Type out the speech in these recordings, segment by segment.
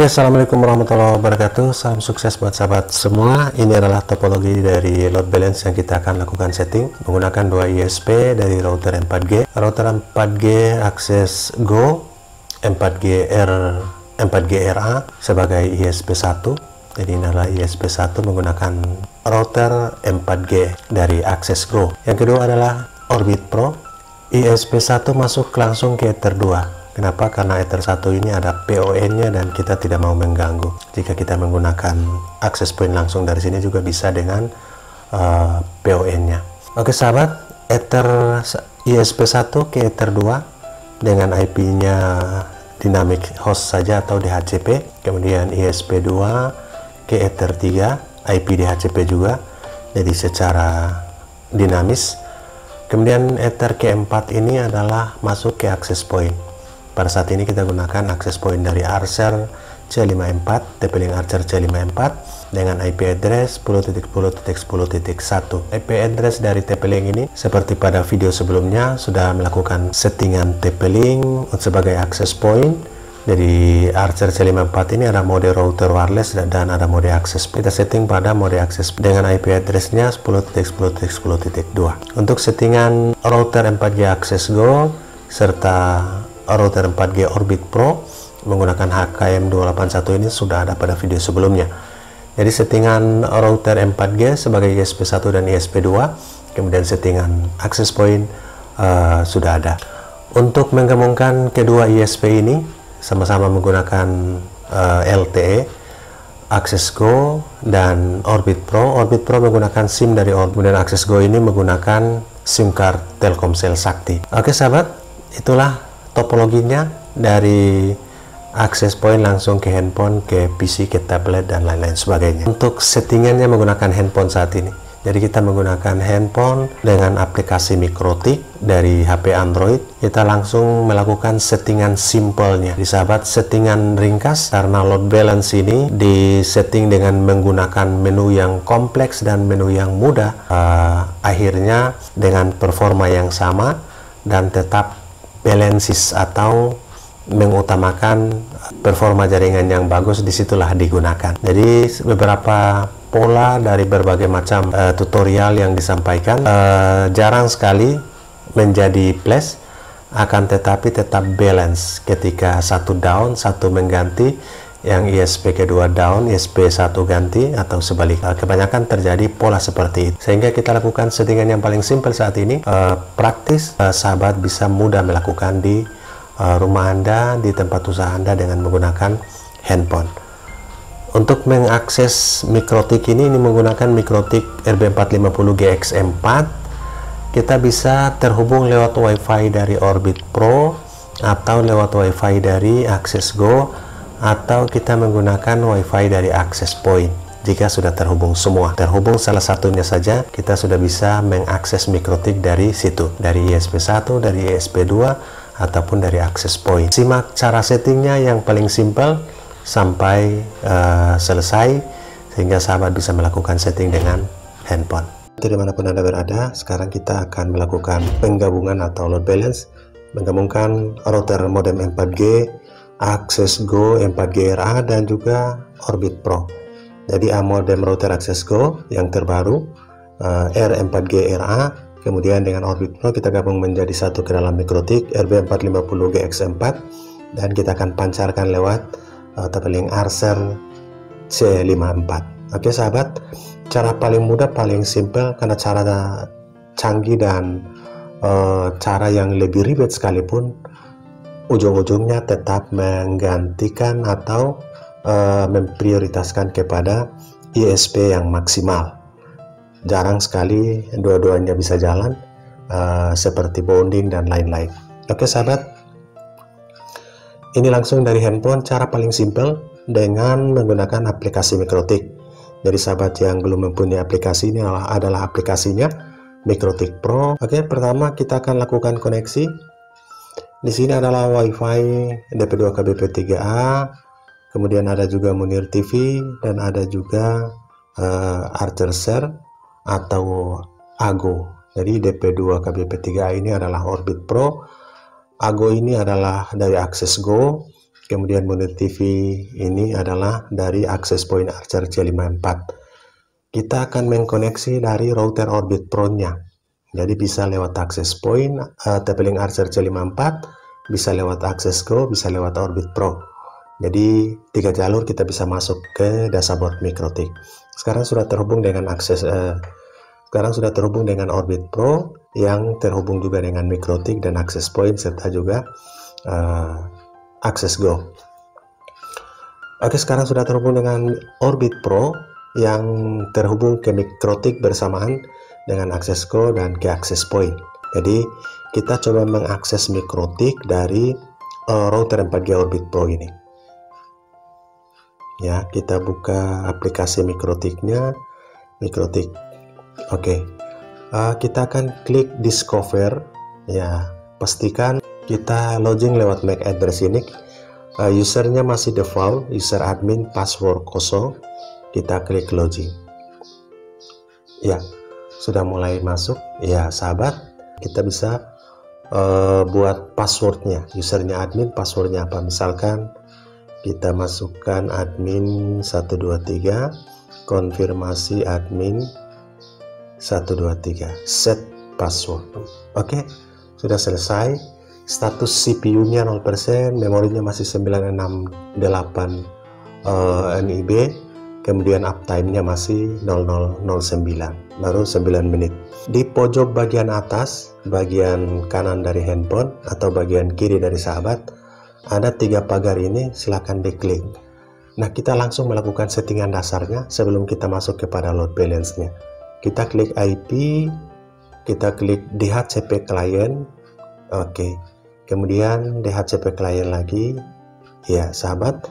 Ya, assalamualaikum warahmatullahi wabarakatuh. Salam sukses buat sahabat semua. Ini adalah topologi dari load balance yang kita akan lakukan setting menggunakan dua ISP dari router 4G. Router 4G Access Go 4G RA sebagai ISP1. Jadi ini adalah ISP1 menggunakan router 4G dari Access Go. Yang kedua adalah Orbit Pro. ISP1 masuk langsung ke Ether 2. Kenapa? Karena Ether 1 ini ada PON-nya dan kita tidak mau mengganggu. Jika kita menggunakan access point langsung dari sini juga bisa dengan PON-nya. Oke sahabat, Ether ISP1 ke Ether 2 dengan IP-nya dynamic host saja atau DHCP. Kemudian ISP2 ke Ether 3, IP DHCP juga. Jadi secara dinamis. Kemudian Ether keempat ini adalah masuk ke access point. Pada saat ini kita gunakan access point dari Archer C54, TP-Link Archer C54 dengan IP address 10.10.10.1. IP address dari TP-Link ini seperti pada video sebelumnya sudah melakukan settingan TP-Link sebagai access point. Dari Archer C54 ini ada mode router wireless dan ada mode access. Kita setting pada mode access dengan IP addressnya 10.10.10.2. Untuk settingan router 4G Access Go serta router 4G Orbit Pro menggunakan HKM281 ini sudah ada pada video sebelumnya. Jadi settingan router 4G sebagai ISP1 dan ISP2, kemudian settingan access point sudah ada. Untuk menggabungkan kedua ISP ini sama-sama menggunakan LTE, Access Go dan Orbit Pro. Orbit Pro menggunakan SIM dari Orbit dan Access Go ini menggunakan SIM card Telkomsel Sakti. Oke sahabat, itulah topologinya dari access point langsung ke handphone, ke PC, ke tablet dan lain-lain sebagainya. Untuk settingannya menggunakan handphone saat ini. Jadi kita menggunakan handphone dengan aplikasi Mikrotik dari HP Android. Kita langsung melakukan settingan simpelnya. Di sahabat, settingan ringkas karena load balance ini disetting dengan menggunakan menu yang kompleks dan menu yang mudah. Akhirnya dengan performa yang sama dan tetap balances atau mengutamakan performa jaringan yang bagus, disitulah digunakan. Jadi beberapa pola dari berbagai macam tutorial yang disampaikan jarang sekali menjadi plus, akan tetapi tetap balance. Ketika satu down, satu mengganti, yang ISP kedua down, ISP satu ganti, atau sebaliknya. Kebanyakan terjadi pola seperti itu. Sehingga kita lakukan settingan yang paling simpel saat ini, praktis, sahabat bisa mudah melakukan di rumah Anda, di tempat usaha Anda dengan menggunakan handphone. Untuk mengakses Mikrotik ini menggunakan Mikrotik RB450GX4. Kita bisa terhubung lewat WiFi dari Orbit Pro atau lewat WiFi dari Access Go, atau kita menggunakan WiFi dari access point. Jika sudah terhubung semua, terhubung salah satunya saja, kita sudah bisa mengakses Mikrotik dari situ, dari ISP1, dari ISP2, ataupun dari access point. Simak cara settingnya yang paling simpel sampai selesai, sehingga sahabat bisa melakukan setting dengan handphone. Dimanapun Anda berada, sekarang kita akan melakukan penggabungan atau load balance, menggabungkan router modem 4G Access Go 4G RA dan juga Orbit Pro. Jadi modem router Access Go yang terbaru R4G RA, kemudian dengan Orbit Pro kita gabung menjadi satu ke dalam Mikrotik RB450GX4, dan kita akan pancarkan lewat TP-Link Archer C54. Oke sahabat, cara paling mudah, paling simple, karena cara canggih dan cara yang lebih ribet sekalipun, ujung-ujungnya tetap menggantikan atau memprioritaskan kepada ISP yang maksimal. Jarang sekali dua-duanya bisa jalan, seperti bonding dan lain-lain. Oke sahabat, ini langsung dari handphone, cara paling simple dengan menggunakan aplikasi Mikrotik. Jadi sahabat yang belum mempunyai aplikasi, ini adalah aplikasinya, Mikrotik Pro. Oke, pertama kita akan lakukan koneksi. Di sini adalah WiFi DP2KBP3A, kemudian ada juga Munir TV, dan ada juga Archer Share atau Ago. Jadi DP2KBP3A ini adalah Orbit Pro, Ago ini adalah dari Access Go, Kemudian monitor TV ini adalah dari access point Archer C54. Kita akan mengkoneksi dari router Orbit Pro-nya. Jadi bisa lewat access point TP-Link Archer C54, bisa lewat access Go, bisa lewat Orbit Pro. Jadi 3 jalur kita bisa masuk ke dashboard Mikrotik. Sekarang sudah terhubung dengan Orbit Pro yang terhubung juga dengan Mikrotik dan access point serta juga access Go. Oke, sekarang sudah terhubung dengan Orbit Pro yang terhubung ke Mikrotik bersamaan dengan access Go dan ke access point. Jadi kita coba mengakses Mikrotik dari router 4G Orbit Pro ini. Ya, kita buka aplikasi Mikrotiknya, Mikrotik. Oke, kita akan klik Discover. Ya, pastikan kita login lewat MAC address ini. Usernya masih default, user admin, password kosong. Kita klik login. Ya, sudah mulai masuk. Ya, sahabat, kita bisa buat passwordnya. Usernya admin, passwordnya apa? Misalkan kita masukkan admin 123, konfirmasi admin 123, set password. Oke, sudah selesai. Status CPU-nya 0%, memorinya masih 968 MB, kemudian uptime-nya masih 0009, baru 9 menit. Di pojok bagian atas, bagian kanan dari handphone atau bagian kiri dari sahabat, ada 3 pagar ini, silahkan diklik. Nah, kita langsung melakukan settingan dasarnya sebelum kita masuk kepada load balance-nya. Kita klik IP, kita klik DHCP client. Oke. Kemudian DHCP client lagi. Ya, sahabat,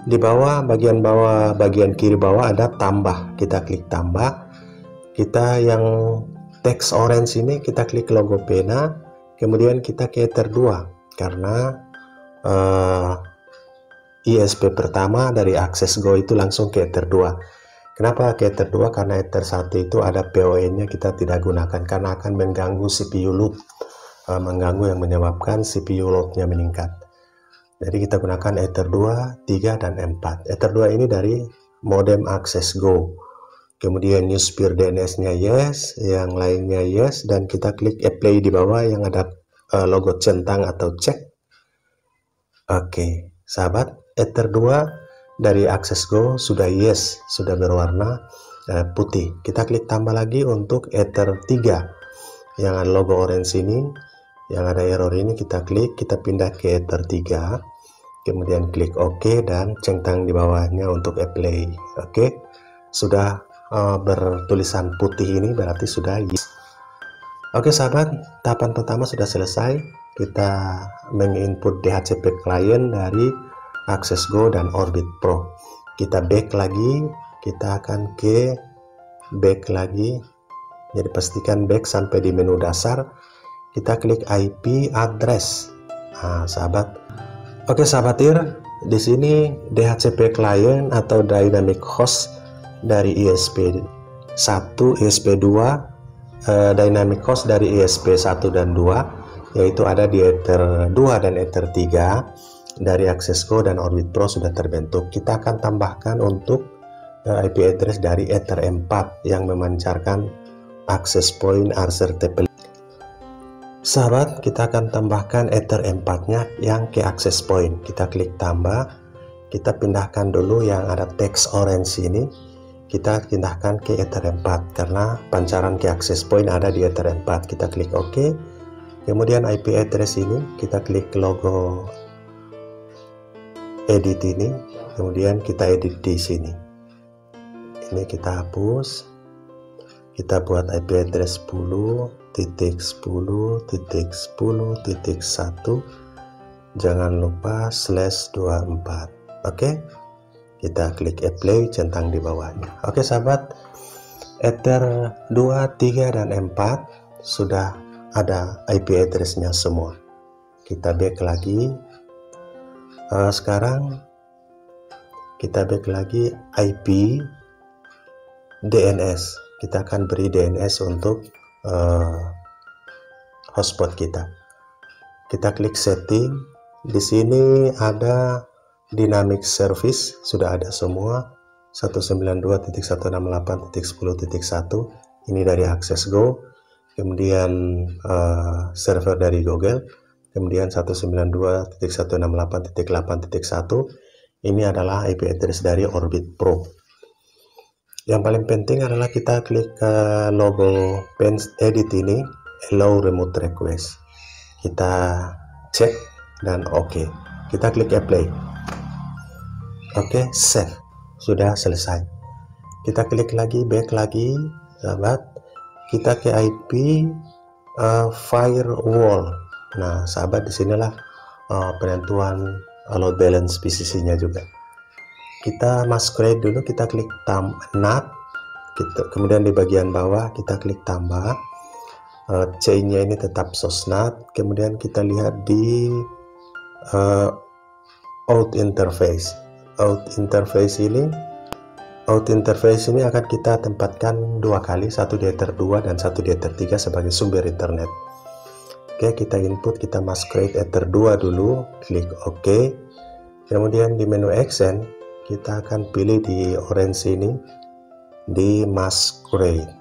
di bagian bawah, bagian kiri bawah ada tambah. Kita klik tambah. Kita yang teks orange ini kita klik logo pena. Kemudian kita ke Ether 2 karena ISP pertama dari Access Go itu langsung ke Ether 2. Kenapa ke Ether 2? Karena Ether 1 itu ada PoE-nya kita tidak gunakan karena akan mengganggu CPU load. Mengganggu yang menyebabkan CPU load-nya meningkat. Jadi kita gunakan Ether 2, 3, dan 4. Ether 2 ini dari modem Access Go. Kemudian use peer DNS-nya yes, yang lainnya yes, dan kita klik apply di bawah yang ada logo centang atau cek. Oke, sahabat, Ether 2 dari Access Go sudah yes, sudah berwarna putih. Kita klik tambah lagi untuk Ether 3 yang ada logo orange ini. Yang ada error ini kita klik, kita pindah ke Ether 3, kemudian klik OK dan centang di bawahnya untuk apply. Oke, sudah bertulisan putih ini berarti sudah yes. Oke sahabat, tahapan pertama sudah selesai. Kita menginput DHCP client dari Access Go dan Orbit Pro. Kita back lagi, kita akan ke back lagi. Jadi pastikan back sampai di menu dasar. Kita klik IP address. Nah, sahabat. Oke, sahabatir, di sini DHCP client atau dynamic host dari ISP1, ISP2, dynamic host dari ISP1 dan 2, yaitu ada di Ether 2 dan Ether 3 dari Access Go dan Orbit Pro sudah terbentuk. Kita akan tambahkan untuk IP address dari Ether 4 yang memancarkan access point Archer TP. Sahabat, kita akan tambahkan Ether 4-nya yang ke access point. Kita klik tambah, kita pindahkan dulu yang ada teks orange ini. Kita pindahkan ke Ether 4 karena pancaran ke access point ada di Ether 4. Kita klik OK. Kemudian IP address ini kita klik logo edit ini, kemudian kita edit di sini. Ini kita hapus. Kita buat IP address 10.10.10.1, jangan lupa /24. Oke, kita klik apply centang di bawahnya. Oke sahabat, Ether 2, 3, dan 4 sudah ada IP address-nya semua. Kita back lagi. Sekarang kita back lagi IP DNS. Kita akan beri DNS untuk hotspot kita. Kita klik setting. Di sini ada dynamic service sudah ada semua, 192.168.10.1 ini dari AccessGo, kemudian server dari Google, kemudian 192.168.8.1 ini adalah IP address dari Orbit Pro. Yang paling penting adalah kita klik logo Page Edit ini, allow remote request, kita cek dan oke. Kita klik apply. Oke, save. Sudah selesai. Kita klik lagi, back lagi, sahabat. Kita ke IP firewall. Nah, sahabat, disinilah penentuan load balance PCC-nya juga. Kita masquerade dulu, kita klik NAT, kemudian di bagian bawah kita klik tambah. C-nya ini tetap SOSNAT, kemudian kita lihat di out interface. Out interface ini akan kita tempatkan dua kali, satu di Ether 2 dan satu di Ether 3 sebagai sumber internet. Oke, kita input, kita masquerade Ether 2 dulu, klik OK. Kemudian di menu accent kita akan pilih di orange ini, di masquerade.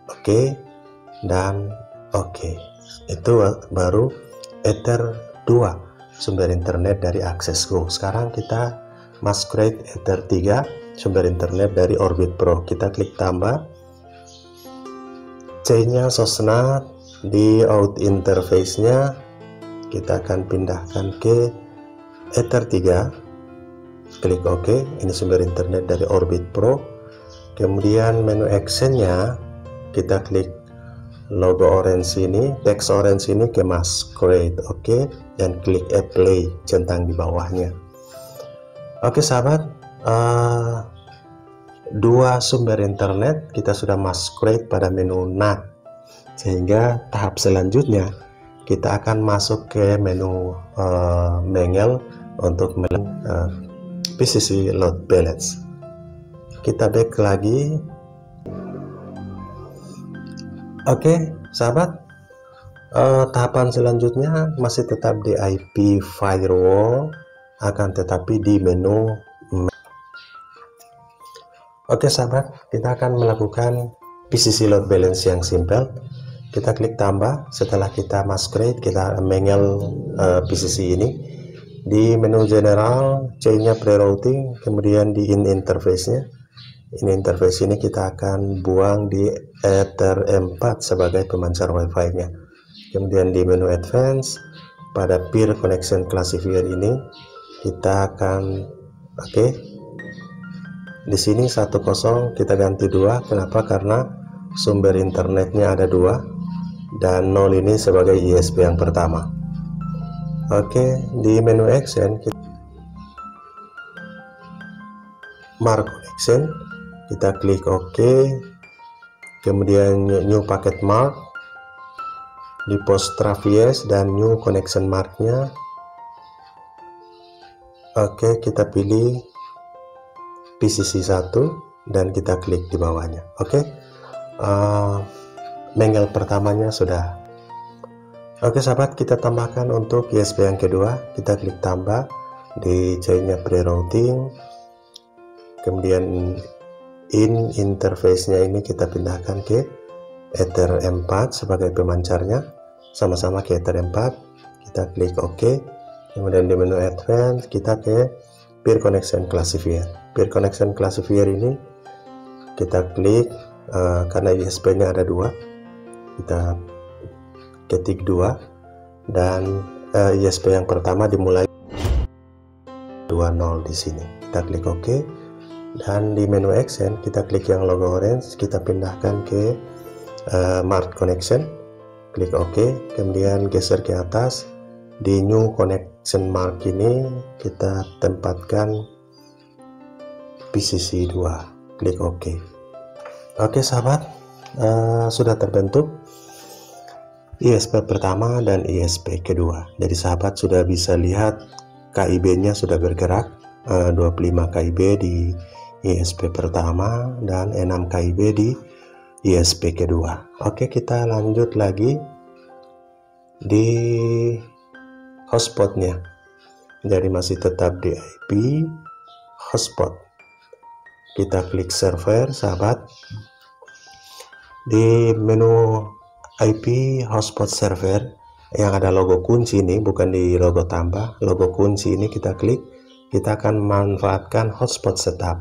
Oke, dan oke. Itu baru Ether 2 sumber internet dari AccessGo. Sekarang kita masquerade Ether 3 sumber internet dari Orbit Pro. Kita klik tambah, C-nya SOSNAT, di out interface-nya kita akan pindahkan ke Ether 3, klik OK. Ini sumber internet dari Orbit Pro. Kemudian menu action-nya kita klik logo orange ini, teks orange ini ke masquerade, oke, dan klik apply centang di bawahnya. Oke sahabat, dua sumber internet kita sudah masquerade pada menu NAT, sehingga tahap selanjutnya kita akan masuk ke menu Mengel untuk PCC load balance. Kita back lagi. Oke sahabat, tahapan selanjutnya masih tetap di IP firewall, akan tetapi di menu. Oke sahabat, kita akan melakukan PCC load balance yang simple. Kita klik tambah, setelah kita masquerade, kita Mengel PCC ini. Di menu general, C-nya pre-routing, kemudian di in interface-nya. Ini interface ini kita akan buang di Ether 4 sebagai pemancar Wi-Fi-nya. Kemudian di menu advance, pada peer connection classifier ini kita akan di sini 10 kita ganti 2. Kenapa? Karena sumber internetnya ada 2 dan 0 ini sebagai ISP yang pertama. Di menu action kita mark connection, kita klik OK, kemudian new packet mark, di post travies dan new connection marknya. Kita pilih PCC 1 dan kita klik di bawahnya. Mengel pertamanya sudah. Sahabat, kita tambahkan untuk ISP yang kedua. Kita klik tambah, di C-nya pre-routing, kemudian in interface-nya ini kita pindahkan ke Ether 4 sebagai pemancarnya, sama-sama ke Ether 4. Kita klik OK, kemudian di menu advance kita ke peer connection classifier. Peer connection classifier ini kita klik, karena ISP-nya ada 2, kita ketik 2 dan ISP yang pertama dimulai 20 di sini. Kita klik OK. Dan di menu action kita klik yang logo orange, kita pindahkan ke mark connection, klik OK, kemudian geser ke atas, di new connection mark ini kita tempatkan PCC 2, klik OK. Sahabat, sudah terbentuk ISP pertama dan ISP kedua. Jadi sahabat sudah bisa lihat KIB nya sudah bergerak, 25 KIB di ISP pertama dan 6 KIB di ISP kedua. Kita lanjut lagi di hotspotnya. jadi masih tetap di IP hotspot. Kita klik server, sahabat. Di menu IP hotspot server yang ada logo kunci ini, bukan di logo tambah, logo kunci ini kita klik. Kita akan manfaatkan hotspot setup.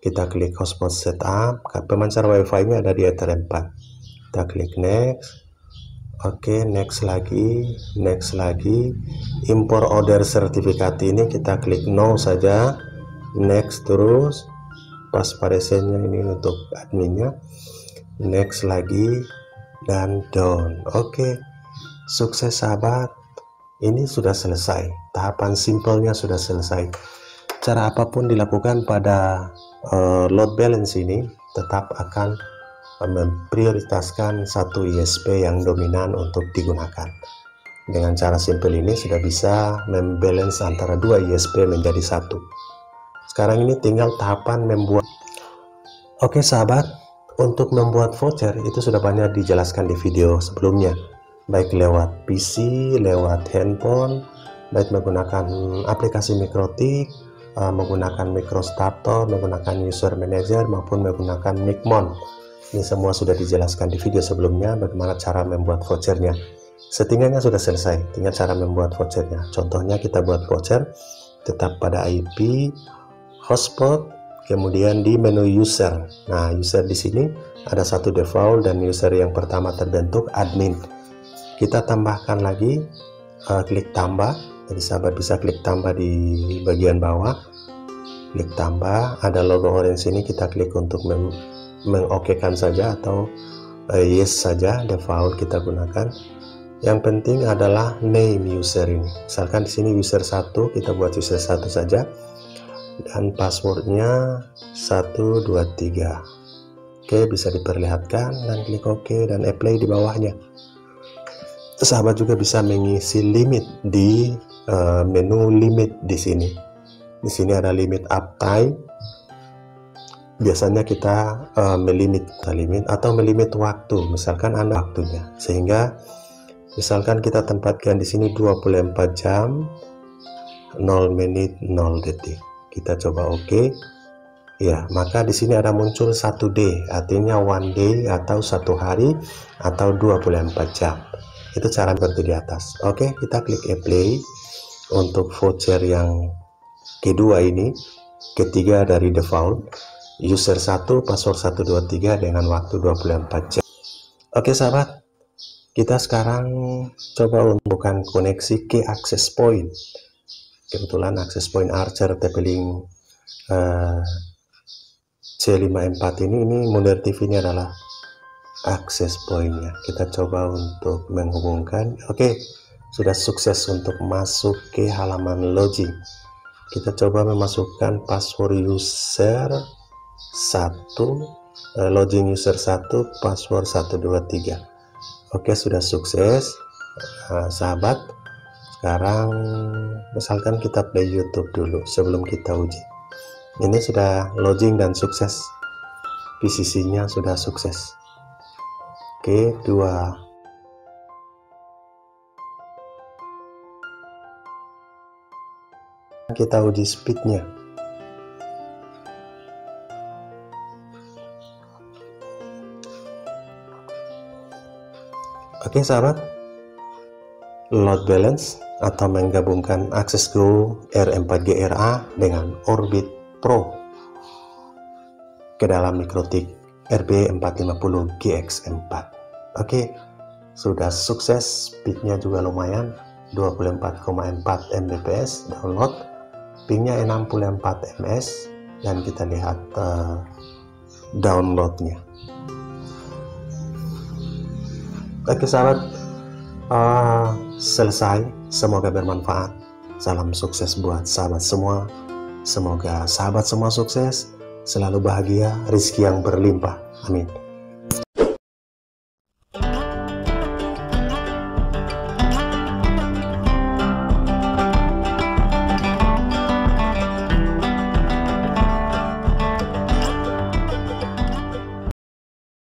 Kita klik hotspot setup. Pemancar wifi nya ada di Ether 4. Kita klik next. Oke, next lagi, next lagi. Import order sertifikat ini kita klik no saja. Next terus. Password-nya ini untuk adminnya. Next lagi dan done. Oke, sukses sahabat. Ini sudah selesai. Tahapan simpelnya sudah selesai. Cara apapun dilakukan pada load balance ini tetap akan memprioritaskan satu ISP yang dominan untuk digunakan. Dengan cara simpel ini sudah bisa membalance antara dua ISP menjadi satu. Sekarang ini tinggal tahapan membuat. Oke sahabat, untuk membuat voucher itu sudah banyak dijelaskan di video sebelumnya, baik lewat PC, lewat handphone, baik menggunakan aplikasi Mikrotik, menggunakan MicroStarter, menggunakan User Manager, maupun menggunakan Micmon. Ini semua sudah dijelaskan di video sebelumnya bagaimana cara membuat vouchernya. Settingnya sudah selesai, tinggal cara membuat vouchernya. Contohnya kita buat voucher tetap pada IP hotspot, kemudian di menu user. Nah, user di sini ada satu default dan user yang pertama terbentuk admin. Kita tambahkan lagi, klik tambah. Jadi sahabat bisa klik tambah di bagian bawah. Klik tambah, ada logo orange ini kita klik untuk mengokekan saja atau yes saja, default kita gunakan. Yang penting adalah name user ini. Misalkan di sini user 1, kita buat user 1 saja. Dan passwordnya 123. Oke, bisa diperlihatkan dan klik OK dan apply di bawahnya. Sahabat juga bisa mengisi limit di menu limit di sini. Di sini ada limit uptime. Biasanya kita melimit atau melimit waktu. Misalkan Anda waktunya, sehingga misalkan kita tempatkan di sini 24 jam 0 menit 0 detik. Kita coba OK. Ya, maka di sini ada muncul 1D, artinya one day atau 1 hari atau 24 jam. Itu cara seperti di atas. Oke, kita klik apply untuk voucher yang kedua ini, ketiga dari default, user 1, password 123 dengan waktu 24 jam. Oke sahabat, kita sekarang coba untukkan koneksi ke access point. Kebetulan access point Archer TP-Link C54 ini model TV ini adalah access pointnya. Kita coba untuk menghubungkan. Oke, sudah sukses untuk masuk ke halaman login. Kita coba memasukkan password user 1, login user 1, password 123. Oke, sudah sukses. Sahabat, sekarang misalkan kita play YouTube dulu sebelum kita uji. Ini sudah login dan sukses. PCC-nya sudah sukses. Oke, 2. Kita uji speednya. Oke sahabat, load balance atau menggabungkan Access Go R4GRA dengan Orbit Pro ke dalam Mikrotik RB450GX4. Oke, sudah sukses. Speednya juga lumayan, 24,4 Mbps download, pingnya 64 ms, dan kita lihat downloadnya. Oke sahabat, selesai. Semoga bermanfaat. Salam sukses buat sahabat semua. Semoga sahabat semua sukses, selalu bahagia, rezeki yang berlimpah. Amin.